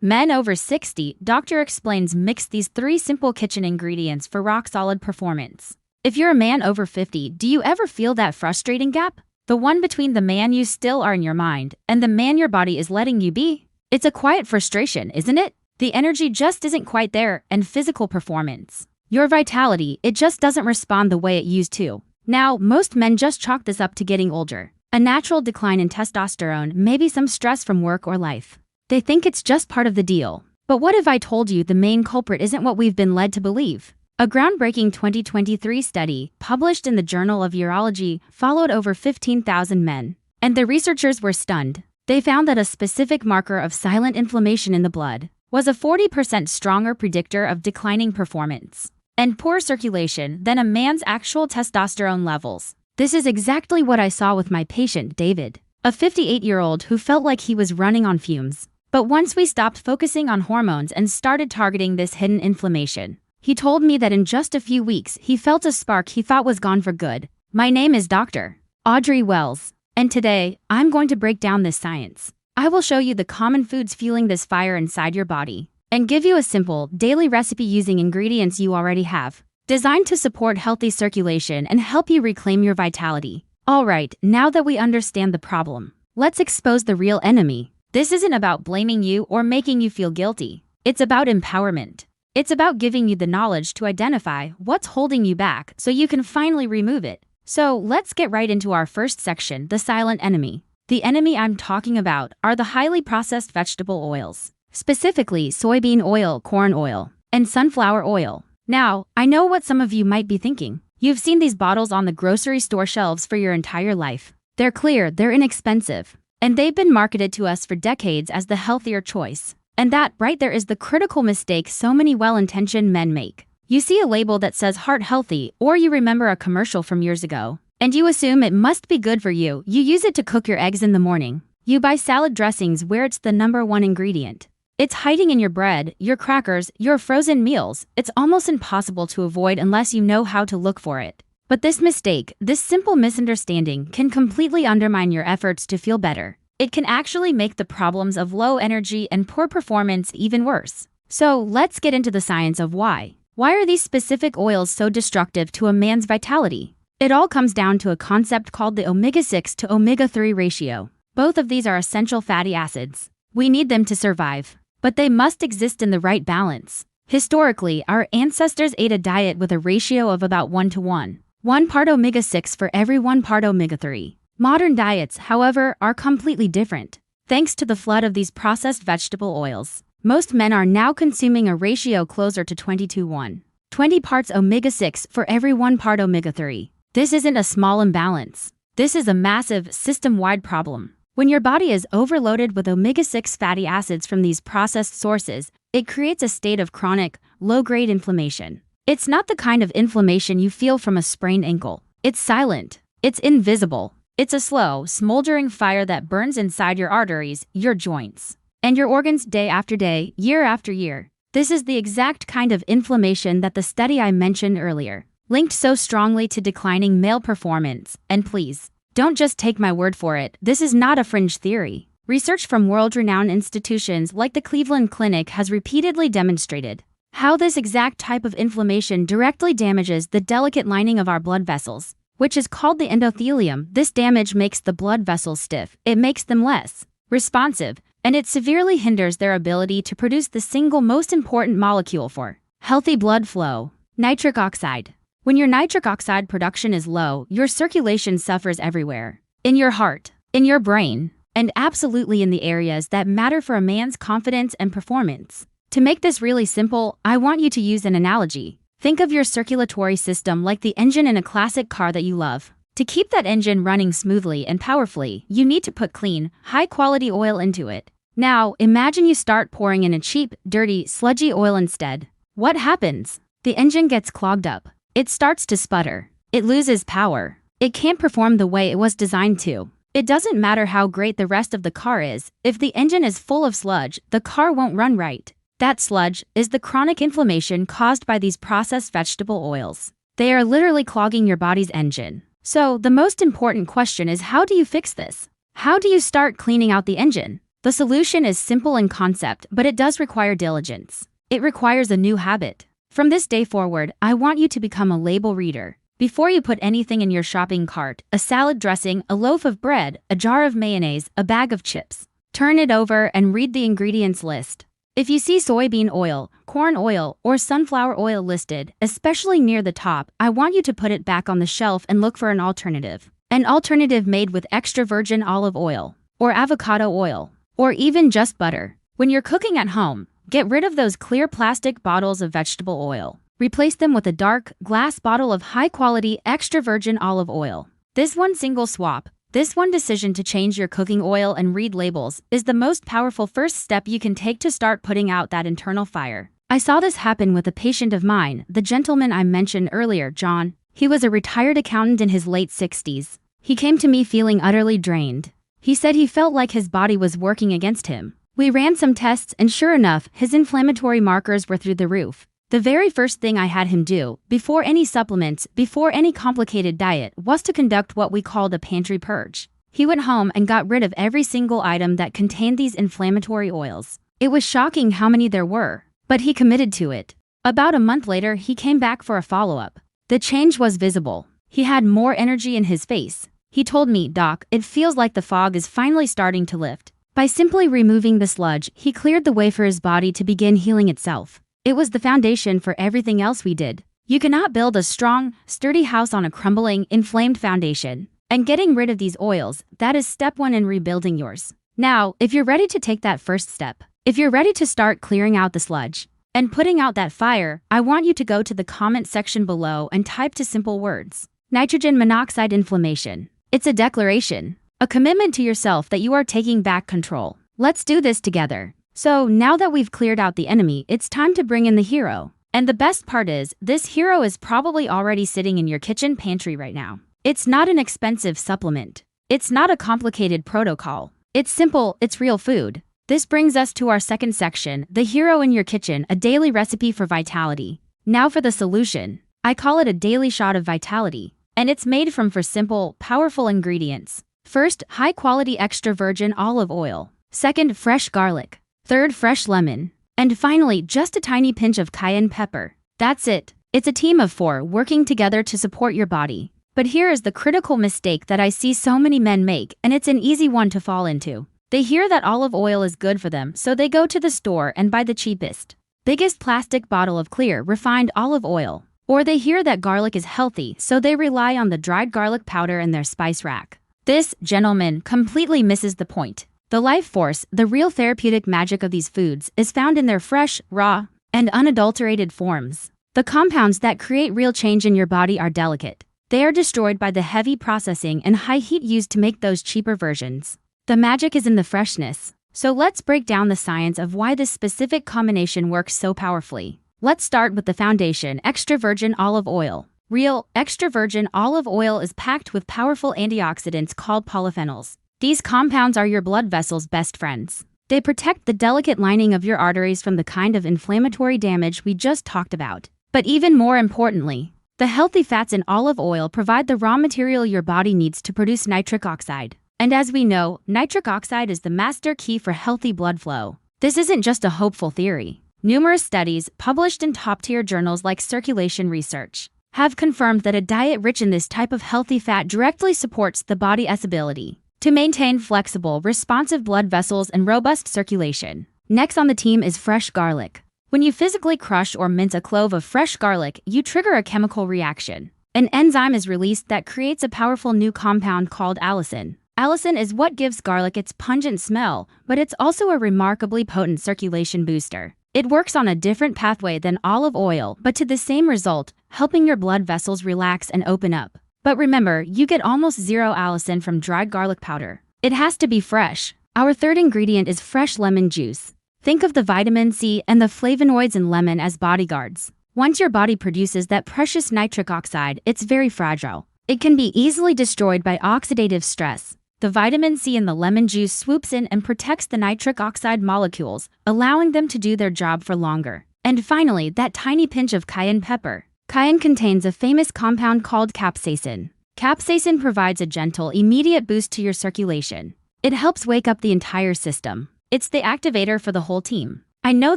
Men over 60, doctor explains mix these 3 simple kitchen ingredients for rock-solid performance. If you're a man over 50, do you ever feel that frustrating gap? The one between the man you still are in your mind and the man your body is letting you be? It's a quiet frustration, isn't it? The energy just isn't quite there, and physical performance. Your vitality, it just doesn't respond the way it used to. Now, most men just chalk this up to getting older. A natural decline in testosterone, maybe some stress from work or life. They think it's just part of the deal. But what if I told you the main culprit isn't what we've been led to believe? A groundbreaking 2023 study, published in the Journal of Urology, followed over 15,000 men. And the researchers were stunned. They found that a specific marker of silent inflammation in the blood was a 40% stronger predictor of declining performance and poor circulation than a man's actual testosterone levels. This is exactly what I saw with my patient, David, a 58-year-old who felt like he was running on fumes. But once we stopped focusing on hormones and started targeting this hidden inflammation, he told me that in just a few weeks, he felt a spark he thought was gone for good. My name is Dr. Audrey Wells, and today, I'm going to break down this science. I will show you the common foods fueling this fire inside your body, and give you a simple, daily recipe using ingredients you already have, designed to support healthy circulation and help you reclaim your vitality. Alright, now that we understand the problem, let's expose the real enemy. This isn't about blaming you or making you feel guilty. It's about empowerment. It's about giving you the knowledge to identify what's holding you back so you can finally remove it. So let's get right into our first section, the silent enemy. The enemy I'm talking about are the highly processed vegetable oils, specifically soybean oil, corn oil, and sunflower oil. Now, I know what some of you might be thinking. You've seen these bottles on the grocery store shelves for your entire life. They're clear, they're inexpensive, and they've been marketed to us for decades as the healthier choice. And that right there is the critical mistake so many well-intentioned men make. You see a label that says heart healthy, or you remember a commercial from years ago, and you assume it must be good for you. You use it to cook your eggs in the morning. You buy salad dressings where it's the #1 ingredient. It's hiding in your bread, your crackers, your frozen meals. It's almost impossible to avoid unless you know how to look for it. But this mistake, this simple misunderstanding, can completely undermine your efforts to feel better. It can actually make the problems of low energy and poor performance even worse. So let's get into the science of why. Why are these specific oils so destructive to a man's vitality? It all comes down to a concept called the omega-6 to omega-3 ratio. Both of these are essential fatty acids. We need them to survive, but they must exist in the right balance. Historically, our ancestors ate a diet with a ratio of about 1:1. 1 part omega-6 for every 1 part omega-3. Modern diets, however, are completely different. Thanks to the flood of these processed vegetable oils, most men are now consuming a ratio closer to 20:1. 20 parts omega-6 for every 1 part omega-3. This isn't a small imbalance. This is a massive, system-wide problem. When your body is overloaded with omega-6 fatty acids from these processed sources, it creates a state of chronic, low-grade inflammation. It's not the kind of inflammation you feel from a sprained ankle. It's silent. It's invisible. It's a slow, smoldering fire that burns inside your arteries, your joints, and your organs day after day, year after year. This is the exact kind of inflammation that the study I mentioned earlier linked so strongly to declining male performance. And please, don't just take my word for it. This is not a fringe theory. Research from world-renowned institutions like the Cleveland Clinic has repeatedly demonstrated how this exact type of inflammation directly damages the delicate lining of our blood vessels, which is called the endothelium. This damage makes the blood vessels stiff. It makes them less responsive, and it severely hinders their ability to produce the single most important molecule for healthy blood flow, nitric oxide. When your nitric oxide production is low, your circulation suffers everywhere. In your heart, in your brain, and absolutely in the areas that matter for a man's confidence and performance. To make this really simple, I want you to use an analogy. Think of your circulatory system like the engine in a classic car that you love. To keep that engine running smoothly and powerfully, you need to put clean, high-quality oil into it. Now, imagine you start pouring in a cheap, dirty, sludgy oil instead. What happens? The engine gets clogged up. It starts to sputter. It loses power. It can't perform the way it was designed to. It doesn't matter how great the rest of the car is. If the engine is full of sludge, the car won't run right. That sludge is the chronic inflammation caused by these processed vegetable oils. They are literally clogging your body's engine. So, the most important question is, how do you fix this? How do you start cleaning out the engine? The solution is simple in concept, but it does require diligence. It requires a new habit. From this day forward, I want you to become a label reader. Before you put anything in your shopping cart, a salad dressing, a loaf of bread, a jar of mayonnaise, a bag of chips, turn it over and read the ingredients list. If you see soybean oil, corn oil, or sunflower oil listed, especially near the top, I want you to put it back on the shelf and look for an alternative. An alternative made with extra virgin olive oil, or avocado oil, or even just butter. When you're cooking at home, get rid of those clear plastic bottles of vegetable oil. Replace them with a dark, glass bottle of high-quality extra virgin olive oil. This one single swap, this one decision to change your cooking oil and read labels, is the most powerful first step you can take to start putting out that internal fire. I saw this happen with a patient of mine, the gentleman I mentioned earlier, John. He was a retired accountant in his late 60s. He came to me feeling utterly drained. He said he felt like his body was working against him. We ran some tests and sure enough, his inflammatory markers were through the roof. The very first thing I had him do, before any supplements, before any complicated diet, was to conduct what we called a pantry purge. He went home and got rid of every single item that contained these inflammatory oils. It was shocking how many there were, but he committed to it. About a month later, he came back for a follow-up. The change was visible. He had more energy in his face. He told me, "Doc, it feels like the fog is finally starting to lift." By simply removing the sludge, he cleared the way for his body to begin healing itself. It was the foundation for everything else we did. You cannot build a strong, sturdy house on a crumbling, inflamed foundation. And getting rid of these oils, that is step one in rebuilding yours. Now, if you're ready to take that first step, if you're ready to start clearing out the sludge and putting out that fire, I want you to go to the comment section below and type 2 simple words. Nitrogen monoxide inflammation. It's a declaration, a commitment to yourself that you are taking back control. Let's do this together. So now that we've cleared out the enemy, it's time to bring in the hero. And the best part is, this hero is probably already sitting in your kitchen pantry right now. It's not an expensive supplement. It's not a complicated protocol. It's simple, it's real food. This brings us to our second section, the hero in your kitchen, a daily recipe for vitality. Now for the solution. I call it a daily shot of vitality. And it's made from 4 simple, powerful ingredients. First, high-quality extra virgin olive oil. Second, fresh garlic. Third, fresh lemon. And finally, just a tiny pinch of cayenne pepper. That's it. It's a team of 4 working together to support your body. But here is the critical mistake that I see so many men make, and it's an easy one to fall into. They hear that olive oil is good for them, so they go to the store and buy the cheapest, biggest plastic bottle of clear, refined olive oil. Or they hear that garlic is healthy, so they rely on the dried garlic powder in their spice rack. This, gentlemen, completely misses the point. The life force, the real therapeutic magic of these foods, is found in their fresh, raw, and unadulterated forms. The compounds that create real change in your body are delicate. They are destroyed by the heavy processing and high heat used to make those cheaper versions. The magic is in the freshness. So let's break down the science of why this specific combination works so powerfully. Let's start with the foundation, extra virgin olive oil. Real, extra virgin olive oil is packed with powerful antioxidants called polyphenols. These compounds are your blood vessel's best friends. They protect the delicate lining of your arteries from the kind of inflammatory damage we just talked about. But even more importantly, the healthy fats in olive oil provide the raw material your body needs to produce nitric oxide. And as we know, nitric oxide is the master key for healthy blood flow. This isn't just a hopeful theory. Numerous studies, published in top-tier journals like Circulation Research, have confirmed that a diet rich in this type of healthy fat directly supports the body's ability to maintain flexible, responsive blood vessels and robust circulation. Next on the team is fresh garlic. When you physically crush or mince a clove of fresh garlic, you trigger a chemical reaction. An enzyme is released that creates a powerful new compound called allicin. Allicin is what gives garlic its pungent smell, but it's also a remarkably potent circulation booster. It works on a different pathway than olive oil, but to the same result, helping your blood vessels relax and open up. But remember, you get almost zero allicin from dried garlic powder. It has to be fresh. Our third ingredient is fresh lemon juice. Think of the vitamin C and the flavonoids in lemon as bodyguards. Once your body produces that precious nitric oxide, it's very fragile. It can be easily destroyed by oxidative stress. The vitamin C in the lemon juice swoops in and protects the nitric oxide molecules, allowing them to do their job for longer. And finally, that tiny pinch of cayenne pepper. Cayenne contains a famous compound called capsaicin. Capsaicin provides a gentle, immediate boost to your circulation. It helps wake up the entire system. It's the activator for the whole team. I know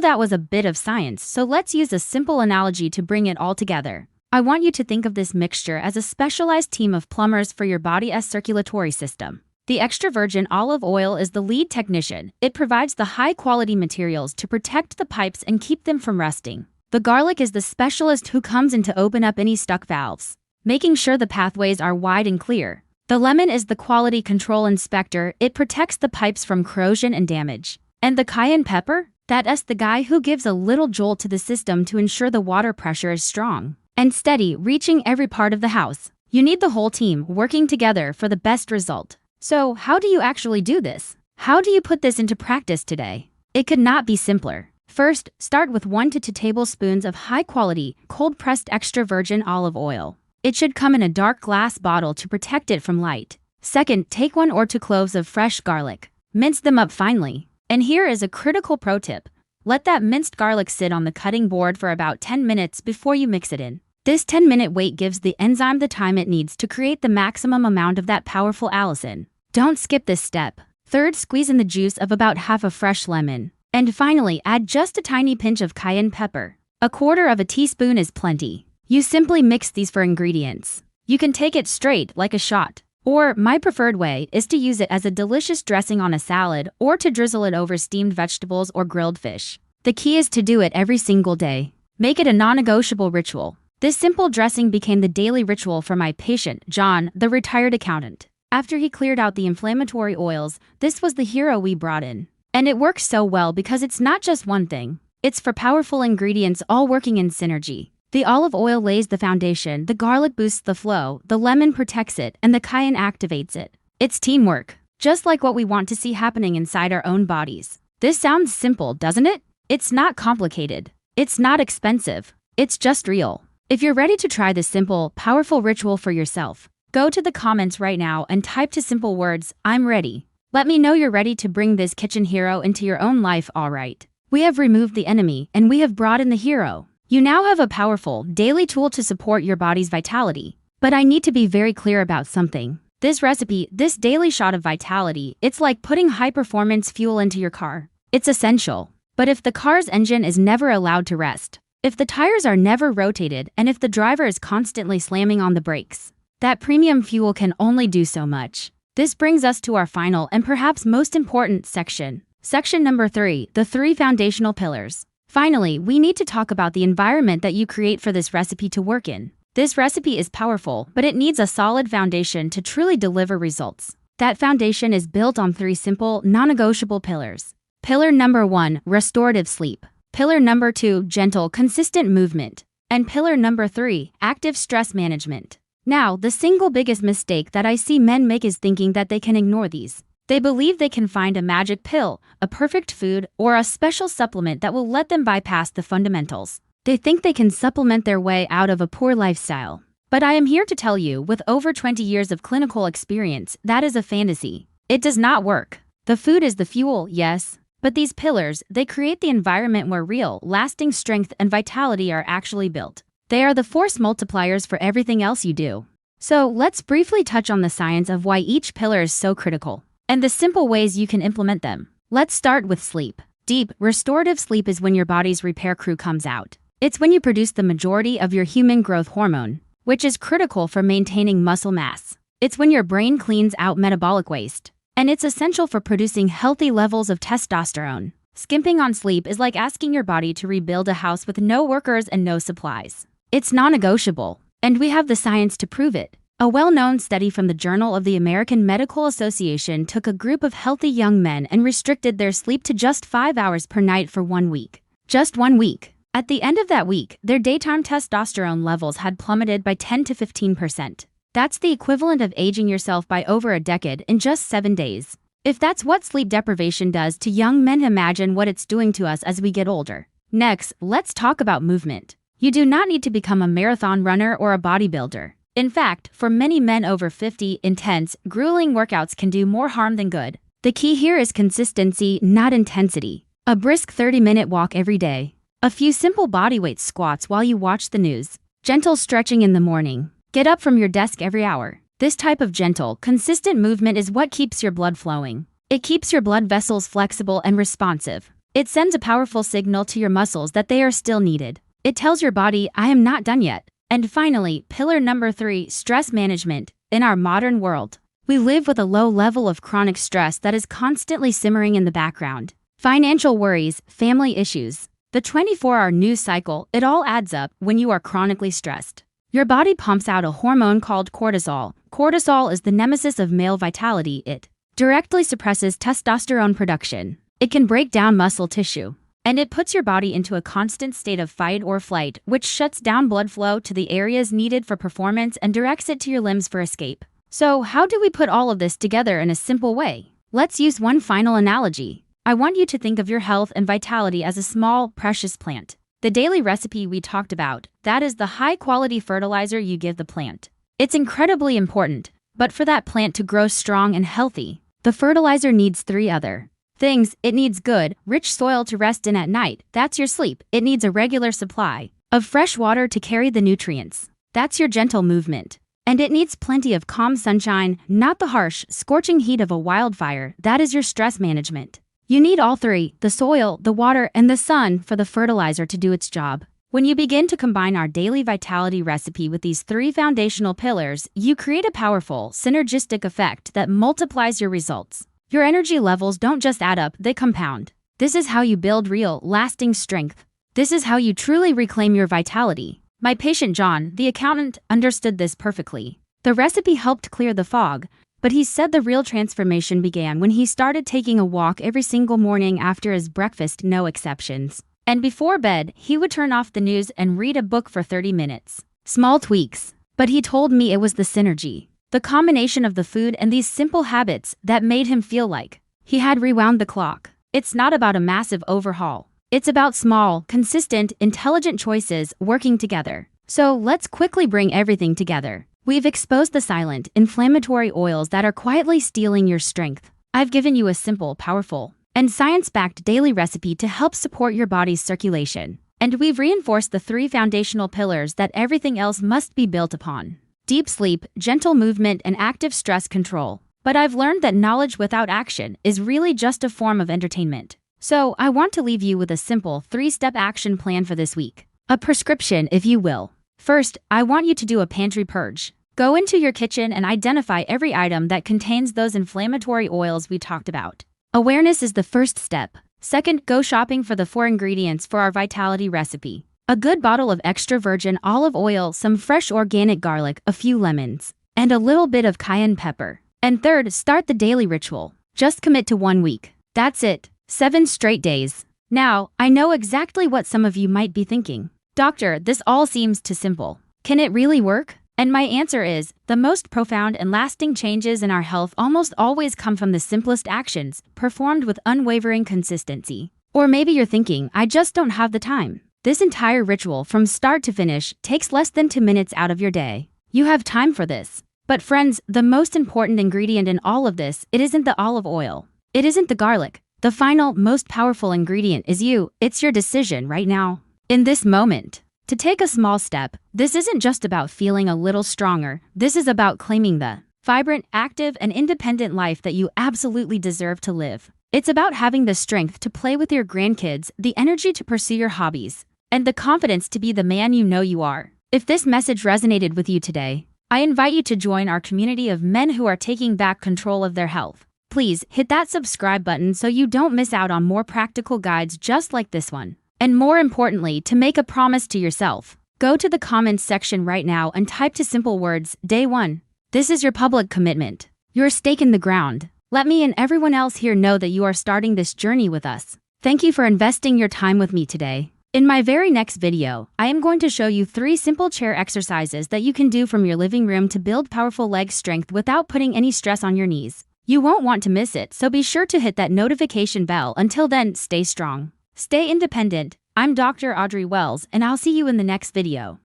that was a bit of science, so let's use a simple analogy to bring it all together. I want you to think of this mixture as a specialized team of plumbers for your body's circulatory system. The extra virgin olive oil is the lead technician. It provides the high-quality materials to protect the pipes and keep them from rusting. The garlic is the specialist who comes in to open up any stuck valves, making sure the pathways are wide and clear. The lemon is the quality control inspector. It protects the pipes from corrosion and damage. And the cayenne pepper? That's the guy who gives a little jolt to the system to ensure the water pressure is strong and steady, reaching every part of the house. You need the whole team working together for the best result. So, how do you actually do this? How do you put this into practice today? It could not be simpler. First, start with 1 to 2 tablespoons of high-quality, cold-pressed extra virgin olive oil. It should come in a dark glass bottle to protect it from light. Second, take 1 or 2 cloves of fresh garlic. Mince them up finely. And here is a critical pro tip. Let that minced garlic sit on the cutting board for about 10 minutes before you mix it in. This 10-minute wait gives the enzyme the time it needs to create the maximum amount of that powerful allicin. Don't skip this step. Third, squeeze in the juice of about half a fresh lemon. And finally, add just a tiny pinch of cayenne pepper. 1/4 teaspoon is plenty. You simply mix these 4 ingredients. You can take it straight like a shot. Or, my preferred way is to use it as a delicious dressing on a salad or to drizzle it over steamed vegetables or grilled fish. The key is to do it every single day. Make it a non-negotiable ritual. This simple dressing became the daily ritual for my patient, John, the retired accountant. After he cleared out the inflammatory oils, this was the hero we brought in. And it works so well because it's not just one thing. It's 4 powerful ingredients all working in synergy. The olive oil lays the foundation, the garlic boosts the flow, the lemon protects it, and the cayenne activates it. It's teamwork, just like what we want to see happening inside our own bodies. This sounds simple, doesn't it? It's not complicated. It's not expensive. It's just real. If you're ready to try this simple, powerful ritual for yourself, go to the comments right now and type to simple words, "I'm ready." Let me know you're ready to bring this kitchen hero into your own life, alright? We have removed the enemy and we have brought in the hero. You now have a powerful, daily tool to support your body's vitality. But I need to be very clear about something. This recipe, this daily shot of vitality, it's like putting high-performance fuel into your car. It's essential. But if the car's engine is never allowed to rest, if the tires are never rotated, and if the driver is constantly slamming on the brakes, that premium fuel can only do so much. This brings us to our final and perhaps most important section. Section number 3, the 3 foundational pillars. Finally, we need to talk about the environment that you create for this recipe to work in. This recipe is powerful, but it needs a solid foundation to truly deliver results. That foundation is built on 3 simple, non-negotiable pillars. Pillar number 1, restorative sleep. Pillar number 2, gentle, consistent movement. And pillar number 3, active stress management. Now, the single biggest mistake that I see men make is thinking that they can ignore these. They believe they can find a magic pill, a perfect food, or a special supplement that will let them bypass the fundamentals. They think they can supplement their way out of a poor lifestyle. But I am here to tell you, with over 20 years of clinical experience, that is a fantasy. It does not work. The food is the fuel, yes. But these pillars, they create the environment where real, lasting strength and vitality are actually built. They are the force multipliers for everything else you do. So let's briefly touch on the science of why each pillar is so critical, and the simple ways you can implement them. Let's start with sleep. Deep, restorative sleep is when your body's repair crew comes out. It's when you produce the majority of your human growth hormone, which is critical for maintaining muscle mass. It's when your brain cleans out metabolic waste, and it's essential for producing healthy levels of testosterone. Skimping on sleep is like asking your body to rebuild a house with no workers and no supplies. It's non-negotiable, and we have the science to prove it. A well-known study from the Journal of the American Medical Association took a group of healthy young men and restricted their sleep to just 5 hours per night for 1 week. Just 1 week. At the end of that week, their daytime testosterone levels had plummeted by 10 to 15%. That's the equivalent of aging yourself by over a decade in just 7 days. If that's what sleep deprivation does to young men, imagine what it's doing to us as we get older. Next, let's talk about movement. You do not need to become a marathon runner or a bodybuilder. In fact, for many men over 50, intense, grueling workouts can do more harm than good. The key here is consistency, not intensity. A brisk 30-minute walk every day. A few simple bodyweight squats while you watch the news. Gentle stretching in the morning. Get up from your desk every hour. This type of gentle, consistent movement is what keeps your blood flowing. It keeps your blood vessels flexible and responsive. It sends a powerful signal to your muscles that they are still needed. It tells your body, I am not done yet. And finally, pillar number 3, stress management. In our modern world, we live with a low level of chronic stress that is constantly simmering in the background. Financial worries, family issues, the 24-hour news cycle, it all adds up when you are chronically stressed. Your body pumps out a hormone called cortisol. Cortisol is the nemesis of male vitality. It directly suppresses testosterone production. It can break down muscle tissue. And it puts your body into a constant state of fight or flight, which shuts down blood flow to the areas needed for performance and directs it to your limbs for escape. So, how do we put all of this together in a simple way? Let's use one final analogy. I want you to think of your health and vitality as a small, precious plant. The daily recipe we talked about, that is the high-quality fertilizer you give the plant. It's incredibly important, but for that plant to grow strong and healthy, the fertilizer needs 3 other things. It needs good, rich soil to rest in at night. That's your sleep. It needs a regular supply of fresh water to carry the nutrients. That's your gentle movement. And it needs plenty of calm sunshine, not the harsh, scorching heat of a wildfire. That is your stress management. You need all 3, the soil, the water, and the sun, for the fertilizer to do its job. When you begin to combine our daily vitality recipe with these 3 foundational pillars, you create a powerful, synergistic effect that multiplies your results. Your energy levels don't just add up, they compound. This is how you build real, lasting strength. This is how you truly reclaim your vitality. My patient John, the accountant, understood this perfectly. The recipe helped clear the fog, but he said the real transformation began when he started taking a walk every single morning after his breakfast, no exceptions. And before bed, he would turn off the news and read a book for 30 minutes. Small tweaks. But he told me it was the synergy, the combination of the food and these simple habits, that made him feel like he had rewound the clock. It's not about a massive overhaul. It's about small, consistent, intelligent choices working together. So let's quickly bring everything together. We've exposed the silent, inflammatory oils that are quietly stealing your strength. I've given you a simple, powerful, and science-backed daily recipe to help support your body's circulation. And we've reinforced the 3 foundational pillars that everything else must be built upon: deep sleep, gentle movement, and active stress control. But I've learned that knowledge without action is really just a form of entertainment. So I want to leave you with a simple 3-step action plan for this week. A prescription, if you will. First, I want you to do a pantry purge. Go into your kitchen and identify every item that contains those inflammatory oils we talked about. Awareness is the first step. Second, go shopping for the 4 ingredients for our vitality recipe. A good bottle of extra virgin olive oil, some fresh organic garlic, a few lemons, and a little bit of cayenne pepper. And third, start the daily ritual. Just commit to 1 week. That's it. 7 straight days. Now, I know exactly what some of you might be thinking. Doctor, this all seems too simple. Can it really work? And my answer is, the most profound and lasting changes in our health almost always come from the simplest actions, performed with unwavering consistency. Or maybe you're thinking, I just don't have the time. This entire ritual, from start to finish, takes less than 2 minutes out of your day. You have time for this. But friends, the most important ingredient in all of this, it isn't the olive oil. It isn't the garlic. The final, most powerful ingredient is you. It's your decision right now, in this moment, to take a small step. This isn't just about feeling a little stronger. This is about claiming the vibrant, active, and independent life that you absolutely deserve to live. It's about having the strength to play with your grandkids, the energy to pursue your hobbies, and the confidence to be the man you know you are. If this message resonated with you today, I invite you to join our community of men who are taking back control of their health. Please hit that subscribe button so you don't miss out on more practical guides just like this one. And more importantly, to make a promise to yourself, go to the comments section right now and type two simple words, Day 1. This is your public commitment, your stake in the ground. Let me and everyone else here know that you are starting this journey with us. Thank you for investing your time with me today. In my very next video, I am going to show you 3 simple chair exercises that you can do from your living room to build powerful leg strength without putting any stress on your knees. You won't want to miss it, so be sure to hit that notification bell. Until then, stay strong, stay independent. I'm Dr. Audrey Wells, and I'll see you in the next video.